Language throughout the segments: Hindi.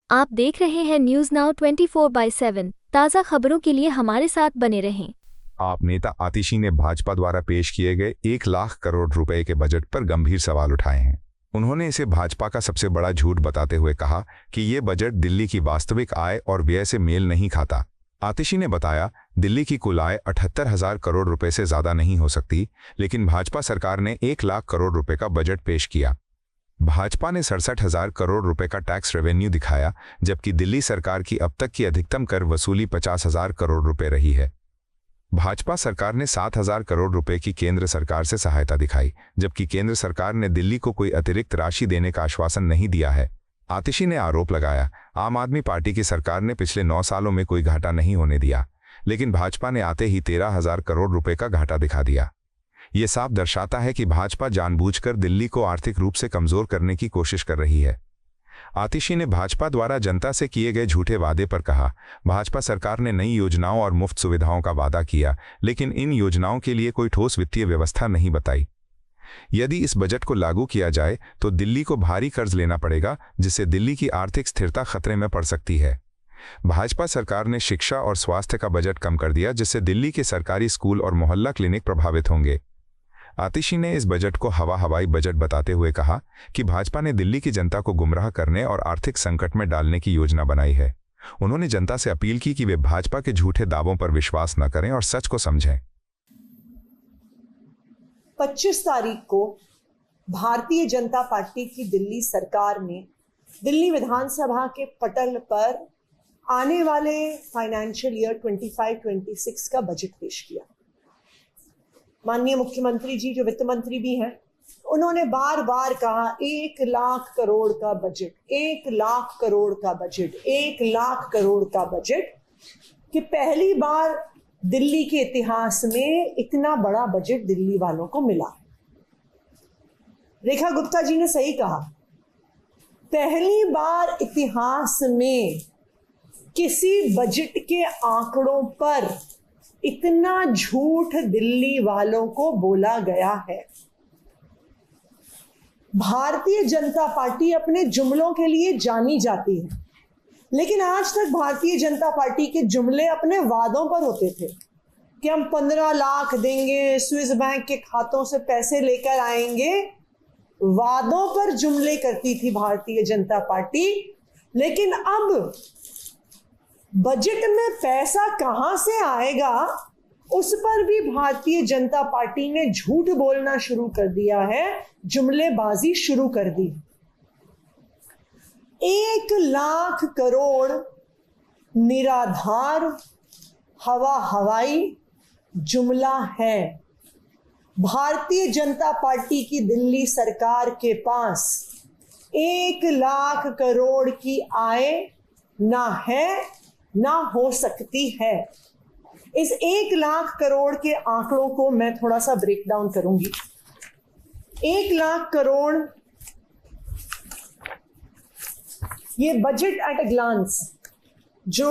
आप देख रहे हैं न्यूज नाउ 24/7 ताज़ा खबरों के लिए हमारे साथ बने रहें। आप नेता आतिशी ने भाजपा द्वारा पेश किए गए 1 लाख करोड़ रुपए के बजट पर गंभीर सवाल उठाए हैं। उन्होंने इसे भाजपा का सबसे बड़ा झूठ बताते हुए कहा कि ये बजट दिल्ली की वास्तविक आय और व्यय से मेल नहीं खाता। आतिशी ने बताया, दिल्ली की कुल आय 78,000 करोड़ रुपए से ज्यादा नहीं हो सकती, लेकिन भाजपा सरकार ने 1 लाख करोड़ रुपए का बजट पेश किया। भाजपा ने 67,000 करोड़ रुपए का टैक्स रेवेन्यू दिखाया, जबकि दिल्ली सरकार की अब तक की अधिकतम कर वसूली 50,000 करोड़ रुपए रही है। भाजपा सरकार ने 7,000 करोड़ रुपए की केंद्र सरकार से सहायता दिखाई, जबकि केंद्र सरकार ने दिल्ली को कोई अतिरिक्त राशि देने का आश्वासन नहीं दिया है। आतिशी ने आरोप लगाया, आम आदमी पार्टी की सरकार ने पिछले 9 सालों में कोई घाटा नहीं होने दिया, लेकिन भाजपा ने आते ही 13,000 करोड़ रुपए का घाटा दिखा दिया। ये साफ दर्शाता है कि भाजपा जानबूझकर दिल्ली को आर्थिक रूप से कमजोर करने की कोशिश कर रही है। आतिशी ने भाजपा द्वारा जनता से किए गए झूठे वादे पर कहा, भाजपा सरकार ने नई योजनाओं और मुफ्त सुविधाओं का वादा किया, लेकिन इन योजनाओं के लिए कोई ठोस वित्तीय व्यवस्था नहीं बताई। यदि इस बजट को लागू किया जाए तो दिल्ली को भारी कर्ज लेना पड़ेगा, जिससे दिल्ली की आर्थिक स्थिरता खतरे में पड़ सकती है। भाजपा सरकार ने शिक्षा और स्वास्थ्य का बजट कम कर दिया, जिससे दिल्ली के सरकारी स्कूल और मोहल्ला क्लिनिक प्रभावित होंगे। आतिशी ने इस बजट को हवाई बजट बताते हुए कहा कि भाजपा ने दिल्ली की जनता को गुमराह करने और आर्थिक संकट में डालने की योजना बनाई है। उन्होंने जनता से अपील की कि वे भाजपा के झूठे दावों पर विश्वास न करें और सच को समझें। 25 तारीख को भारतीय जनता पार्टी की दिल्ली सरकार ने दिल्ली विधानसभा के पटल पर आने वाले फाइनेंशियल ईयर 25-26 का बजट पेश किया। माननीय मुख्यमंत्री जी, जो वित्त मंत्री भी हैं, उन्होंने बार बार कहा 1 लाख करोड़ का बजट, 1 लाख करोड़ का बजट, 1 लाख करोड़ का बजट, कि पहली बार दिल्ली के इतिहास में इतना बड़ा बजट दिल्ली वालों को मिला। रेखा गुप्ता जी ने सही कहा, पहली बार इतिहास में किसी बजट के आंकड़ों पर इतना झूठ दिल्ली वालों को बोला गया है। भारतीय जनता पार्टी अपने जुमलों के लिए जानी जाती है, लेकिन आज तक भारतीय जनता पार्टी के जुमले अपने वादों पर होते थे कि हम 15 लाख देंगे, स्विस बैंक के खातों से पैसे लेकर आएंगे। वादों पर जुमले करती थी भारतीय जनता पार्टी, लेकिन अब बजट में पैसा कहां से आएगा उस पर भी भारतीय जनता पार्टी ने झूठ बोलना शुरू कर दिया है, जुमलेबाजी शुरू कर दी। 1 लाख करोड़ निराधार हवाई जुमला है। भारतीय जनता पार्टी की दिल्ली सरकार के पास 1 लाख करोड़ की आय ना है ना हो सकती है। इस 1 लाख करोड़ के आंकड़ों को मैं थोड़ा सा ब्रेक डाउन करूंगी। 1 लाख करोड़, ये बजट एट अ ग्लांस जो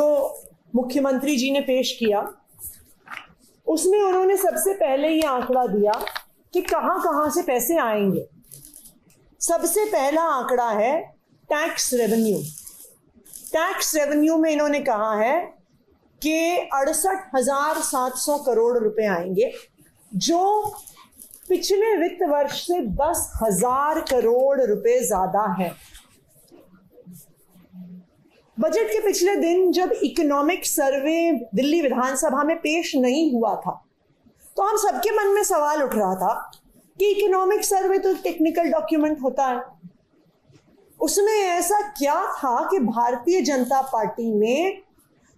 मुख्यमंत्री जी ने पेश किया, उसमें उन्होंने सबसे पहले ये आंकड़ा दिया कि कहां कहां से पैसे आएंगे। सबसे पहला आंकड़ा है टैक्स रेवेन्यू। टैक्स रेवेन्यू में इन्होंने कहा है कि 68,700 करोड़ रुपए आएंगे, जो पिछले वित्त वर्ष से 10,000 करोड़ रुपए ज्यादा है। बजट के पिछले दिन जब इकोनॉमिक सर्वे दिल्ली विधानसभा में पेश नहीं हुआ था, तो हम सबके मन में सवाल उठ रहा था कि इकोनॉमिक सर्वे तो टेक्निकल डॉक्यूमेंट होता है, उसमें ऐसा क्या था कि भारतीय जनता पार्टी ने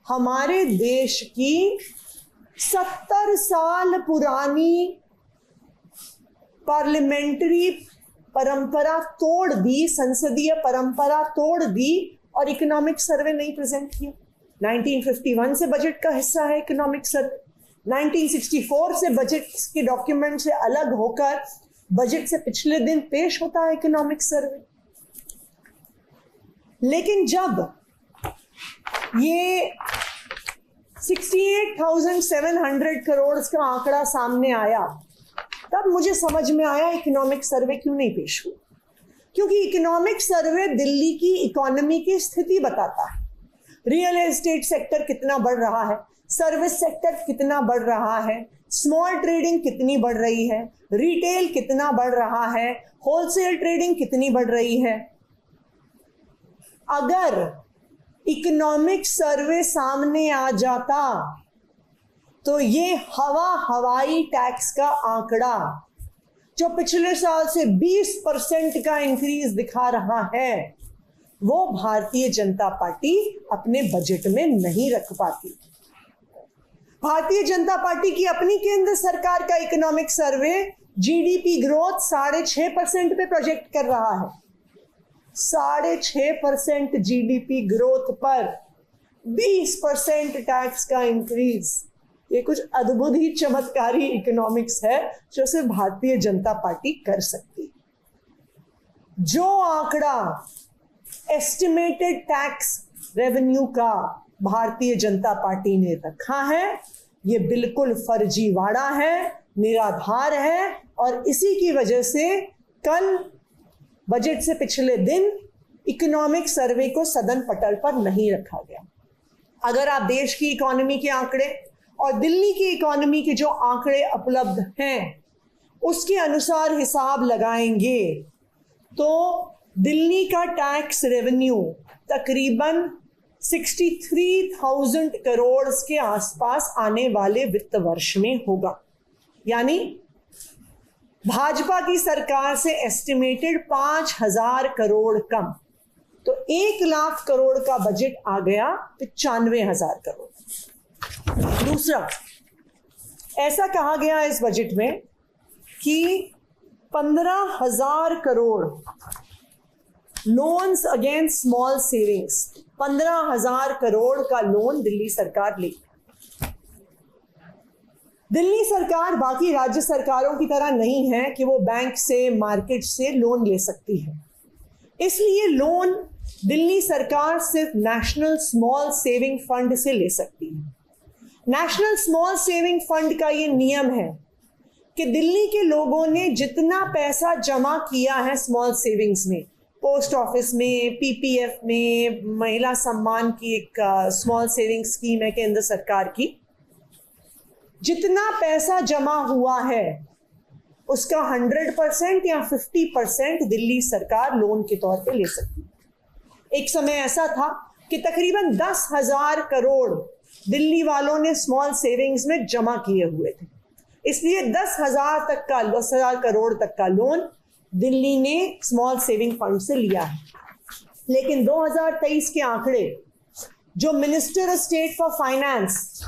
हमारे देश की 70 साल पुरानी पार्लियामेंट्री परंपरा तोड़ दी, संसदीय परंपरा तोड़ दी और इकोनॉमिक सर्वे नहीं प्रेजेंट किया। 1951 से बजट का हिस्सा है इकोनॉमिक सर्वे। 1964 से बजट के डॉक्यूमेंट से अलग होकर बजट से पिछले दिन पेश होता है इकोनॉमिक सर्वे। लेकिन जब ये 68,700 करोड़ का आंकड़ा सामने आया, तब मुझे समझ में आया इकोनॉमिक सर्वे क्यों नहीं पेश हुआ। क्योंकि इकोनॉमिक सर्वे दिल्ली की इकोनॉमी की स्थिति बताता है। रियल एस्टेट सेक्टर कितना बढ़ रहा है, सर्विस सेक्टर कितना बढ़ रहा है, स्मॉल ट्रेडिंग कितनी बढ़ रही है, रिटेल कितना बढ़ रहा है, होलसेल ट्रेडिंग कितनी बढ़ रही है। अगर इकोनॉमिक सर्वे सामने आ जाता तो ये हवाई टैक्स का आंकड़ा जो पिछले साल से 20% का इंक्रीज दिखा रहा है, वो भारतीय जनता पार्टी अपने बजट में नहीं रख पाती। भारतीय जनता पार्टी की अपनी केंद्र सरकार का इकोनॉमिक सर्वे जीडीपी ग्रोथ 6.5% पे प्रोजेक्ट कर रहा है। 6.5% जीडीपी ग्रोथ पर 20% टैक्स का इंक्रीज, ये कुछ अद्भुत ही चमत्कारी इकोनॉमिक्स है जो सिर्फ भारतीय जनता पार्टी कर सकती है। जो आंकड़ा एस्टिमेटेड टैक्स रेवेन्यू का भारतीय जनता पार्टी ने रखा है, ये बिल्कुल फर्जीवाड़ा है, निराधार है, और इसी की वजह से कल बजट से पिछले दिन इकोनॉमिक सर्वे को सदन पटल पर नहीं रखा गया। अगर आप देश की इकोनॉमी के आंकड़े और दिल्ली की इकोनॉमी के जो आंकड़े उपलब्ध हैं उसके अनुसार हिसाब लगाएंगे तो दिल्ली का टैक्स रेवेन्यू तकरीबन 63,000 करोड़ के आसपास आने वाले वित्त वर्ष में होगा। यानी भाजपा की सरकार से एस्टिमेटेड 5,000 करोड़ कम, तो 1 लाख करोड़ का बजट आ गया 95,000 करोड़। दूसरा, ऐसा कहा गया इस बजट में कि 15,000 crore loans against small savings, 15,000 crore का लोन दिल्ली सरकार लेगी। दिल्ली सरकार बाकी राज्य सरकारों की तरह नहीं है कि वो बैंक से, मार्केट से लोन ले सकती है। इसलिए लोन दिल्ली सरकार सिर्फ नेशनल स्मॉल सेविंग फंड से ले सकती है। नेशनल स्मॉल सेविंग फंड का ये नियम है कि दिल्ली के लोगों ने जितना पैसा जमा किया है स्मॉल सेविंग्स में, पोस्ट ऑफिस में, पीपीएफ में, महिला सम्मान की एक स्मॉल सेविंग स्कीम है केंद्र सरकार की, जितना पैसा जमा हुआ है उसका 100% या 50% दिल्ली सरकार लोन के तौर पे ले सकती है। एक समय ऐसा था कि तकरीबन 10,000 करोड़ दिल्ली वालों ने स्मॉल सेविंग्स में जमा किए हुए थे, इसलिए 10,000 करोड़ तक का लोन दिल्ली ने स्मॉल सेविंग फंड से लिया है। लेकिन 2023 के आंकड़े जो minister state for finance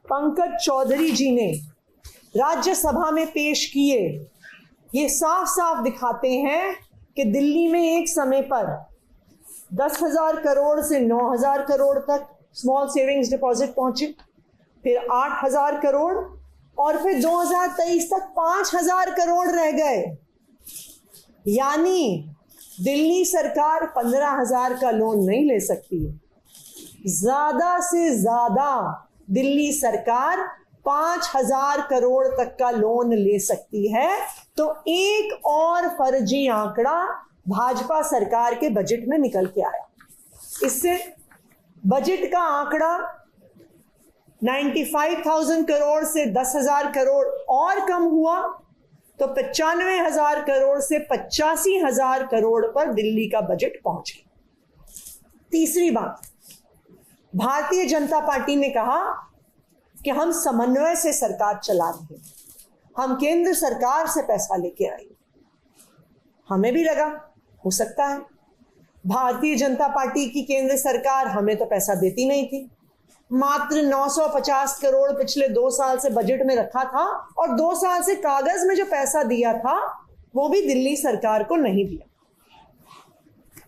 Pankaj Chaudhary ji ने राज्यसभा में पेश किए, ये साफ साफ दिखाते हैं कि दिल्ली में एक समय पर 10,000 करोड़ से 9,000 करोड़ तक स्मॉल सेविंग्स डिपॉजिट पहुंचे, फिर 8,000 करोड़, और फिर 2023 तक 5,000 करोड़ रह गए। यानी दिल्ली सरकार 15,000 का लोन नहीं ले सकती है, ज्यादा से ज्यादा दिल्ली सरकार 5,000 करोड़ तक का लोन ले सकती है। तो एक और फर्जी आंकड़ा भाजपा सरकार के बजट में निकल के आया। इससे बजट का आंकड़ा 95,000 करोड़ से 10,000 करोड़ और कम हुआ, तो 95,000 करोड़ से 85,000 करोड़ पर दिल्ली का बजट पहुंच गया। तीसरी बात, भारतीय जनता पार्टी ने कहा कि हम समन्वय से सरकार चला रहे हैं, हम केंद्र सरकार से पैसा लेके आएंगे। हमें भी लगा हो सकता है, भारतीय जनता पार्टी की केंद्र सरकार हमें तो पैसा देती नहीं थी, मात्र 950 करोड़ पिछले 2 साल से बजट में रखा था, और 2 साल से कागज में जो पैसा दिया था वो भी दिल्ली सरकार को नहीं दिया।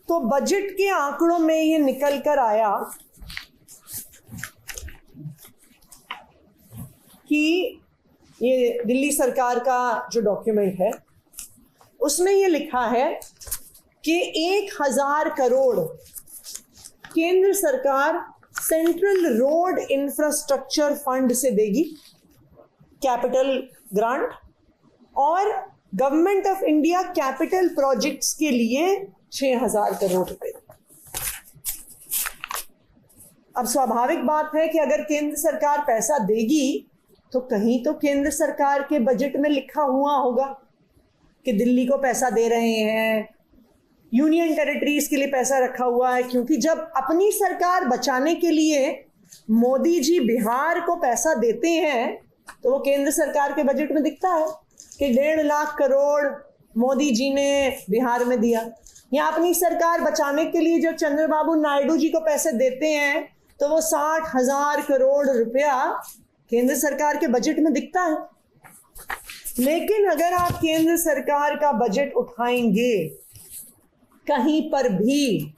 तो बजट के आंकड़ों में ये निकल कर आया कि ये दिल्ली सरकार का जो डॉक्यूमेंट है उसमें ये लिखा है कि 1,000 करोड़ केंद्र सरकार सेंट्रल रोड इंफ्रास्ट्रक्चर फंड से देगी, कैपिटल ग्रांट, और government of India capital projects के लिए 6,000 करोड़ रुपए। अब स्वाभाविक बात है कि अगर केंद्र सरकार पैसा देगी तो कहीं तो केंद्र सरकार के बजट में लिखा हुआ होगा कि दिल्ली को पैसा दे रहे हैं, यूनियन टेरिटरीज के लिए पैसा रखा हुआ है। क्योंकि जब अपनी सरकार बचाने के लिए मोदी जी बिहार को पैसा देते हैं तो वो केंद्र सरकार के बजट में दिखता है कि 1.5 लाख करोड़ मोदी जी ने बिहार में दिया। या अपनी सरकार बचाने के लिए जो चंद्रबाबू नायडू जी को पैसे देते हैं तो वो 60,000 करोड़ रुपया केंद्र सरकार के बजट में दिखता है। लेकिन अगर आप केंद्र सरकार का बजट उठाएंगे, कहीं पर भी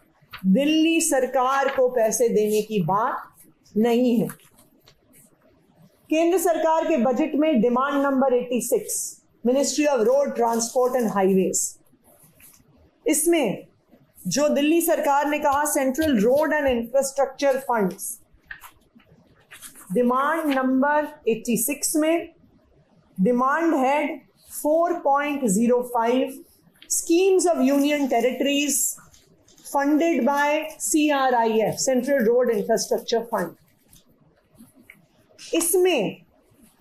दिल्ली सरकार को पैसे देने की बात नहीं है। केंद्र सरकार के बजट में demand number 86, ministry of road transport and highways, इसमें जो दिल्ली सरकार ने कहा central road and infrastructure funds, demand number 86 में demand head 4.05 schemes of union territories funded by CRIF, Central Road Infrastructure Fund. इसमें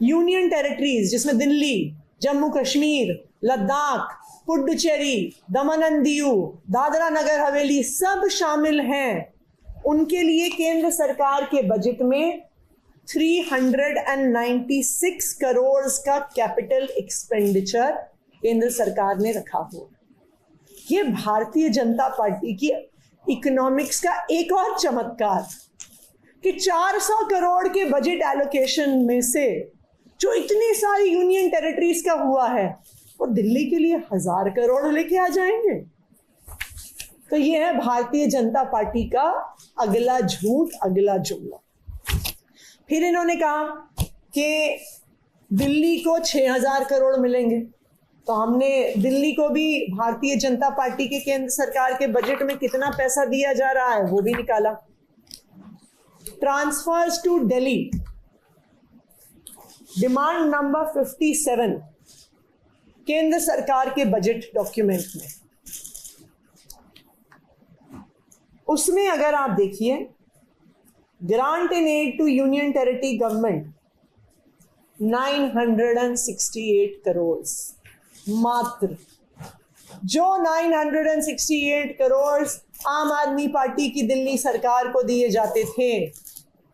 यूनियन टेरिटरीज जिसमें दिल्ली, जम्मू कश्मीर, लद्दाख, पुडुचेरी, दमन एंड दीव, दादरा नगर हवेली सब शामिल हैं। उनके लिए केंद्र सरकार के बजट में 396 करोड़ का कैपिटल एक्सपेंडिचर केंद्र सरकार ने रखा हो। ये भारतीय जनता पार्टी की इकोनॉमिक्स का एक और चमत्कार कि 400 करोड़ के बजट एलोकेशन में से जो इतनी सारी यूनियन टेरिटरीज का हुआ है वो दिल्ली के लिए 1000 करोड़ लेके आ जाएंगे। तो ये है भारतीय जनता पार्टी का अगला झूठ, अगला जुमला। फिर इन्होंने कहा कि दिल्ली को 6,000 करोड़ मिलेंगे, तो हमने दिल्ली को भी भारतीय जनता पार्टी के केंद्र सरकार के बजट में कितना पैसा दिया जा रहा है वो भी निकाला। Transfers to Delhi, demand number 57 केंद्र सरकार के बजट डॉक्यूमेंट में, उसमें अगर आप देखिए grant in aid to union territory government 968 crore, मात्र जो 968 करोड़ आम आदमी पार्टी की दिल्ली सरकार को दिए जाते थे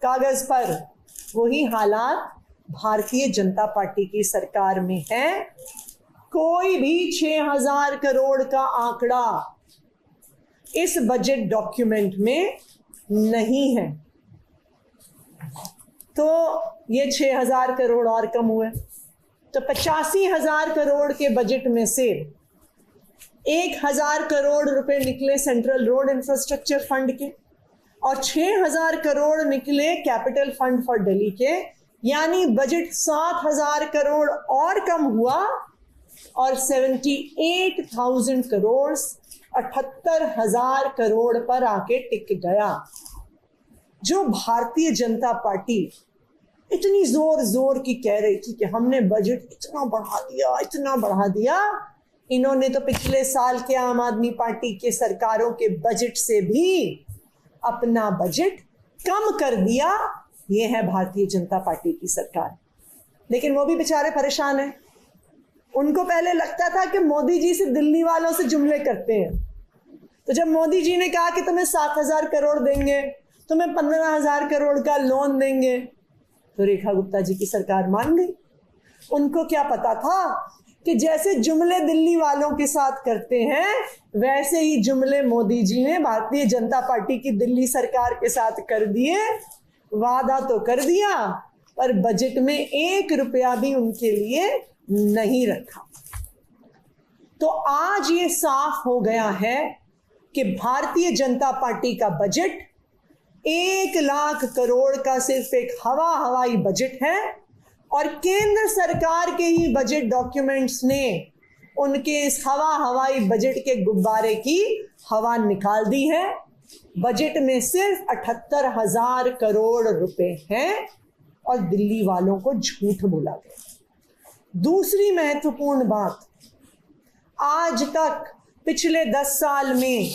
कागज पर, वही हालात भारतीय जनता पार्टी की सरकार में है। कोई भी 6,000 करोड़ का आंकड़ा इस बजट डॉक्यूमेंट में नहीं है। तो ये 6,000 करोड़ और कम हुए, तो 85,000 करोड़ के बजट में से 1,000 करोड़ रुपए निकले सेंट्रल रोड इंफ्रास्ट्रक्चर फंड के और 6,000 करोड़ निकले कैपिटल फंड फॉर दिल्ली के, यानी बजट 7,000 करोड़ और कम हुआ और 78,000 करोड़ 78,000 करोड़ पर आके टिक गया। जो भारतीय जनता पार्टी इतनी जोर जोर की कह रही थी कि हमने बजट इतना बढ़ा दिया, इन्होंने तो पिछले साल के आम आदमी पार्टी के सरकारों के बजट से भी अपना बजट कम कर दिया। ये है भारतीय जनता पार्टी की सरकार। लेकिन वो भी बेचारे परेशान हैं। उनको पहले लगता था कि मोदी जी से दिल्ली वालों से जुमले करते हैं, तो जब मोदी जी ने कहा कि तुम्हें 7,000 करोड़ देंगे, तुम्हें 15,000 करोड़ का लोन देंगे, तो रेखा गुप्ता जी की सरकार मान गई। उनको क्या पता था कि जैसे जुमले दिल्ली वालों के साथ करते हैं वैसे ही जुमले मोदी जी ने भारतीय जनता पार्टी की दिल्ली सरकार के साथ कर दिए। वादा तो कर दिया पर बजट में 1 रुपया भी उनके लिए नहीं रखा। तो आज ये साफ हो गया है कि भारतीय जनता पार्टी का बजट 1 लाख करोड़ का सिर्फ एक हवाई बजट है और केंद्र सरकार के ही बजट डॉक्यूमेंट्स ने उनके इस हवाई बजट के गुब्बारे की हवा निकाल दी है। बजट में सिर्फ 78,000 करोड़ रुपए हैं और दिल्ली वालों को झूठ बोला गया। दूसरी महत्वपूर्ण बात आज तक पिछले 10 साल में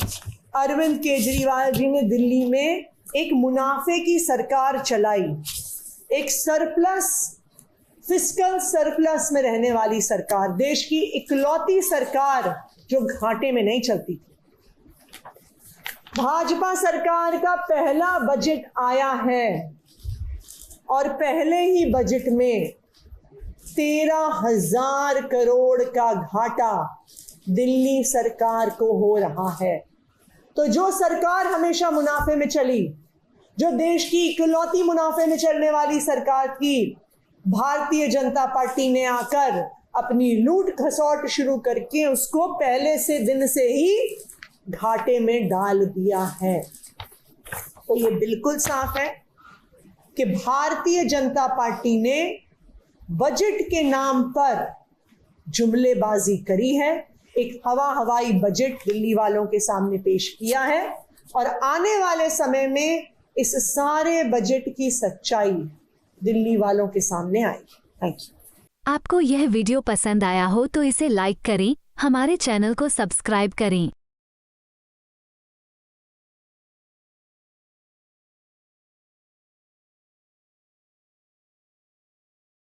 अरविंद केजरीवाल जी ने दिल्ली में एक मुनाफे की सरकार चलाई, एक सरप्लस, फिस्कल सरप्लस में रहने वाली सरकार, देश की इकलौती सरकार जो घाटे में नहीं चलती थी। भाजपा सरकार का पहला बजट आया है और पहले ही बजट में 13,000 करोड़ का घाटा दिल्ली सरकार को हो रहा है। तो जो सरकार हमेशा मुनाफे में चली, जो देश की इकलौती मुनाफे में चलने वाली सरकार थी, भारतीय जनता पार्टी ने आकर अपनी लूट खसौट शुरू करके उसको पहले से दिन से ही घाटे में डाल दिया है। तो ये बिल्कुल साफ है कि भारतीय जनता पार्टी ने बजट के नाम पर जुमलेबाजी करी है, एक हवाई बजट दिल्ली वालों के सामने पेश किया है और आने वाले समय में इस सारे बजट की सच्चाई दिल्ली वालों के सामने आएगी। Thank you. आपको यह वीडियो पसंद आया हो तो इसे लाइक करें, हमारे चैनल को सब्सक्राइब करें।